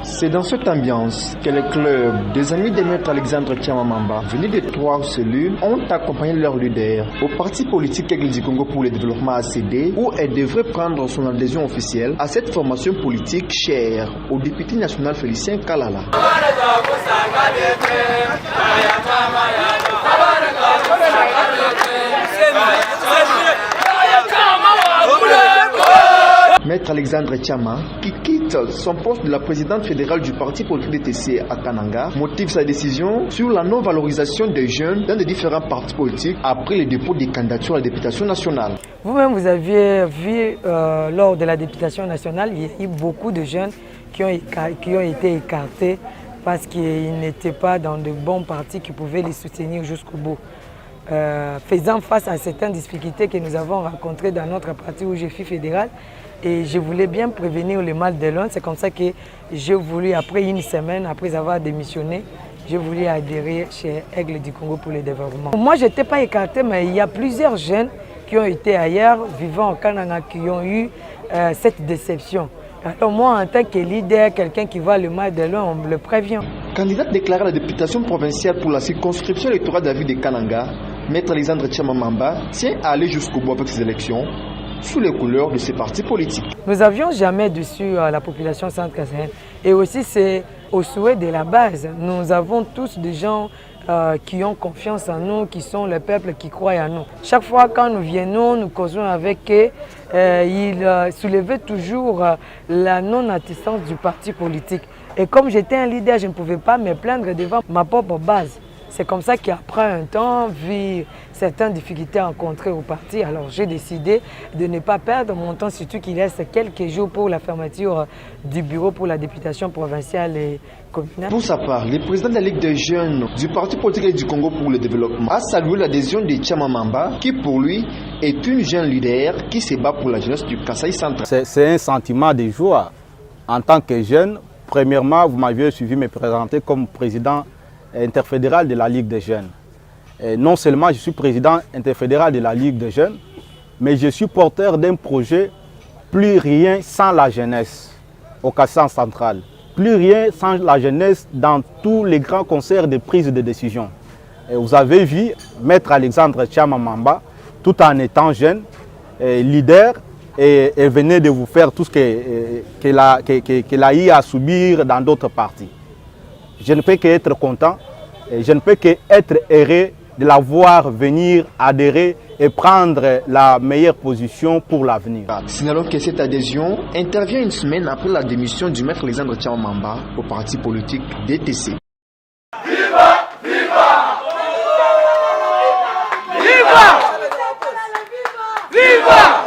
C'est dans cette ambiance que les clubs des amis de Maître Alexandre Tchamamamba, venus de 3 cellules, ont accompagné leur leader au parti politique Aigle du Congo pour le développement ACD, où elle devrait prendre son adhésion officielle à cette formation politique chère au député national Félicien Kalala. Maître Alexandre Tchama, qui quitte son poste de la présidente fédérale du parti politique DTC à Kananga, motive sa décision sur la non-valorisation des jeunes dans les différents partis politiques après le dépôt des candidatures à la députation nationale. Vous-même, vous aviez vu lors de la députation nationale, il y a eu beaucoup de jeunes qui ont été écartés parce qu'ils n'étaient pas dans de bons partis qui pouvaient les soutenir jusqu'au bout. Faisant face à certaines difficultés que nous avons rencontrées dans notre parti où je suis fédéral, et je voulais bien prévenir le mal de l'un. C'est comme ça que j'ai voulu, après une semaine, après avoir démissionné, j'ai voulu adhérer chez Aigle du Congo pour le développement. Moi, je n'étais pas écarté, mais il y a plusieurs jeunes qui ont été ailleurs, vivant au Kananga, qui ont eu cette déception. Alors moi, en tant que leader, quelqu'un qui voit le mal de l'un, on me le prévient. Candidate déclarée à la députation provinciale pour la circonscription électorale de la ville de Kananga, Maître Alexandre Tchamamamba tient à aller jusqu'au bout avec ces élections, sous les couleurs de ses partis politiques. Nous n'avions jamais déçu la population centre-casaïenne. Et aussi, c'est au souhait de la base. Nous avons tous des gens qui ont confiance en nous, qui sont le peuple qui croit en nous. Chaque fois quand nous venons, nous causons avec eux, ils soulevaient toujours la non-attestance du parti politique. Et comme j'étais un leader, je ne pouvais pas me plaindre devant ma propre base. C'est comme ça qu'après un temps, vu certaines difficultés rencontrées au parti, alors j'ai décidé de ne pas perdre mon temps, surtout qu'il reste quelques jours pour la fermeture du bureau pour la députation provinciale et communale. Pour sa part, le président de la Ligue des jeunes du Parti politique du Congo pour le développement a salué l'adhésion de Tchamamamba, qui pour lui est une jeune leader qui se bat pour la jeunesse du Kasaï central. C'est un sentiment de joie. En tant que jeune, premièrement, vous m'aviez suivi me présenter comme président interfédéral de la Ligue des jeunes. Et non seulement je suis président interfédéral de la Ligue des jeunes, mais je suis porteur d'un projet plus rien sans la jeunesse au Kasaï central. Plus rien sans la jeunesse dans tous les grands concerts de prise de décision. Et vous avez vu Maître Alexandre Tchamamamba, tout en étant jeune, leader, et venait de vous faire tout ce qu'elle a eu à subir dans d'autres partis. Je ne peux qu'être content et je ne peux qu'être heureux de la voir venir adhérer et prendre la meilleure position pour l'avenir. Signalons que cette adhésion intervient une semaine après la démission du maître Alexandre Tchamamamba au parti politique DTC. Viva! Viva! Viva! Viva! Viva!